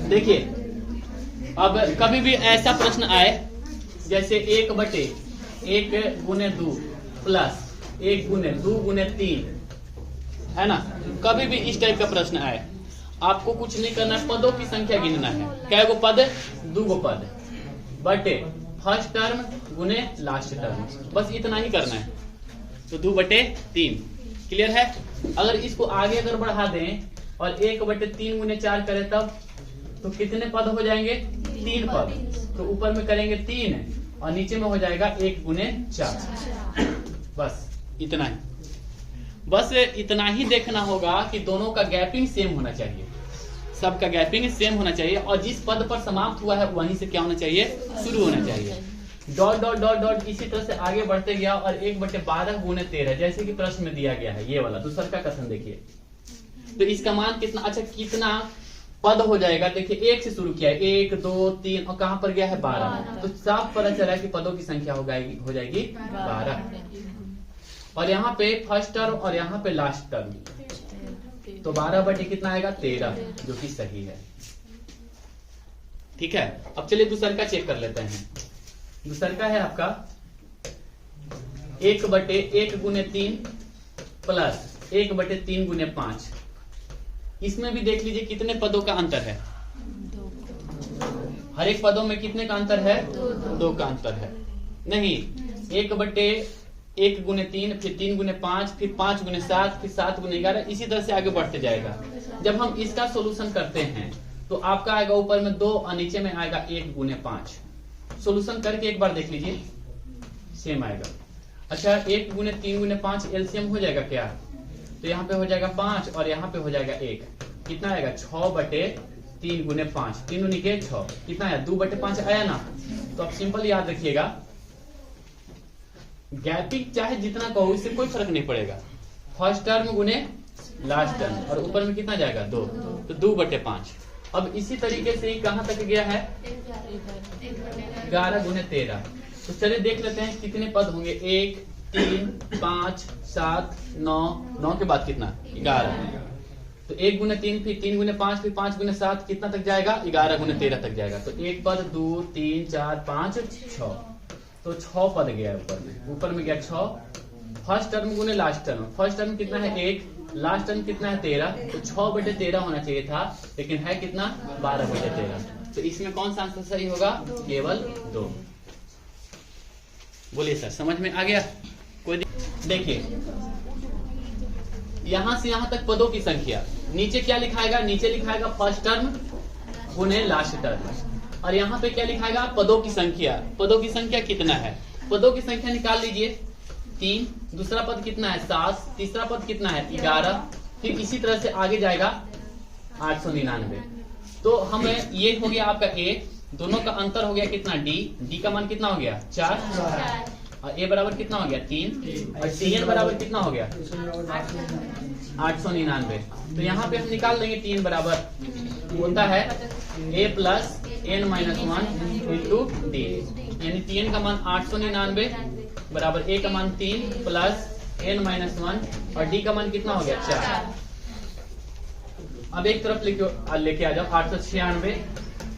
देखिए अब कभी भी ऐसा प्रश्न आए जैसे 1/1 गुने 2 प्लस 1 गुने 2 गुने 3, है ना। कभी भी इस टाइप का प्रश्न आए, आपको कुछ नहीं करना है, पदों की संख्या गिनना है। क्या गो पद? 2 गो पद बटे फर्स्ट टर्म गुने लास्ट टर्म, बस इतना ही करना है। तो 2/3 क्लियर है। अगर इसको आगे अगर बढ़ा दें और 1/3 गुने 4 करें तब तो कितने पद हो जाएंगे? 3 पद। तो ऊपर में करेंगे 3 और नीचे में हो जाएगा 1 गुने 4। बस इतना ही, बस इतना ही देखना होगा कि दोनों का गैपिंग सेम होना चाहिए, सबका गैपिंग सेम होना चाहिए और जिस पद पर समाप्त हुआ है वहीं से क्या होना चाहिए? शुरू होना चाहिए। डॉट डॉट डॉट डॉट इसी तरह से आगे बढ़ते गया और 1/12 गुने 13 जैसे कि प्रश्न में दिया गया है, ये वाला दूसरा का कथन देखिए। तो इसका मान कितना? अच्छा कितना पद हो जाएगा? देखिए 1 से शुरू किया है, 1 2 3 और कहां पर गया है? 12। तो साफ पता चला है कि पदों की संख्या हो जाएगी 12। और यहाँ पे फर्स्ट टर्म और यहाँ पे लास्ट टर्म, तो 12 कितना आएगा? 13, जो कि सही है। ठीक है। अब चलिए दूसरा का चेक कर लेते हैं। दूसरा का है आपका 1/1 गुने 3 प्लस 1/3 गुने 5। इसमें भी देख लीजिए कितने पदों का अंतर है। हर एक पदों में कितने का अंतर है? 2 का अंतर है। नहीं, 1/1 गुने 3, फिर 3 गुने 5, फिर 5 गुने 7, फिर 7 गुने 11, इसी तरह से आगे बढ़ते जाएगा। जब हम इसका सोल्यूशन करते हैं तो आपका आएगा ऊपर में 2 और नीचे में आएगा 1 गुने 5। सोल्यूशन करके एक बार देख लीजिए, सेम आएगा। अच्छा 1 गुने 3 गुने 5 एलसीएम हो जाएगा क्या? तो यहाँ पे हो जाएगा 5 और यहाँ पे हो जाएगा 1। कितना आएगा? 6/3 गुने 5, 3 दूनी के 6, कितना आया? 2/5 आया ना। तो आप सिंपल याद रखिएगा, गैपिंग चाहे जितना कहो इससे कोई फर्क नहीं पड़ेगा। फर्स्ट टर्म गुने लास्ट टर्म और ऊपर में कितना जाएगा? 2, तो 2/5। अब इसी तरीके से ही कहां तक गया है? 11 गुने 13। तो चलिए देख लेते हैं कितने पद होंगे। 1 3 5 7 9 के बाद कितना? 11। तो 1 गुने 3, फिर 3 गुने 5, फिर 5 गुने 7, कितना तक जाएगा? 11 गुने 13 तक जाएगा। तो एक पद 2 3 4 5 6, तो 6 पद गया ऊपर में गया 6। फर्स्ट टर्म गुने लास्ट टर्म, फर्स्ट टर्म कितना है? 1, लास्ट टर्म कितना है? 13। तो 6/13 होना चाहिए था, लेकिन है कितना? 12/13। तो इसमें कौन सा आंसर सही होगा? केवल 2। बोलिए सर, समझ में आ गया? कोई देखिए यहां से यहां तक पदों की संख्या। नीचे क्या लिखाएगा? नीचे लिखाएगा फर्स्ट टर्म गुने लास्ट टर्म और यहाँ पे क्या लिखाएगा? पदों की संख्या। पदों की संख्या कितना है? पदों की संख्या निकाल लीजिए। 3, दूसरा पद कितना है? 7, तीसरा पद कितना है? 11, फिर इसी तरह से आगे जाएगा 899। तो हमें ये हो गया आपका A, दोनों का अंतर हो गया कितना? D का मान कितना हो गया? 4 और A बराबर कितना हो गया? 3 और CN बराबर कितना हो गया? 899। तो यहाँ पे हम निकाल लेंगे 3 बराबर होता है A plus n minus 1 into D, यानी TN का मान 899 बराबर A का मान 3 प्लस n माइनस 1 और D का मान कितना हो गया? 4। अब एक तरफ लेके आ जाओ, 896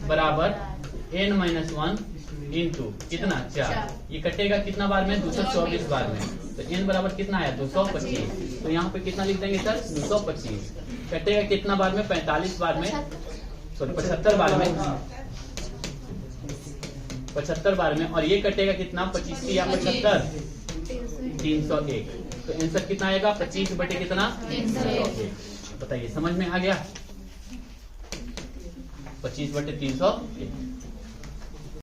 बराबर n माइनस 1 इंटू कितना? 4। ये कटेगा कितना बार में? 224 बार में। तो n बराबर कितना आया? 225। तो यहाँ पे कितना लिख देंगे सर? 225। कटेगा कितना बार में? 45 बार में, सॉरी 75 बार में, 75 बार में। और ये कटेगा कितना? 25 या 75, 301। तो आंसर कितना आएगा? 25 बटे कितना? 301। बताइए समझ में आ गया? 25 बटे 301।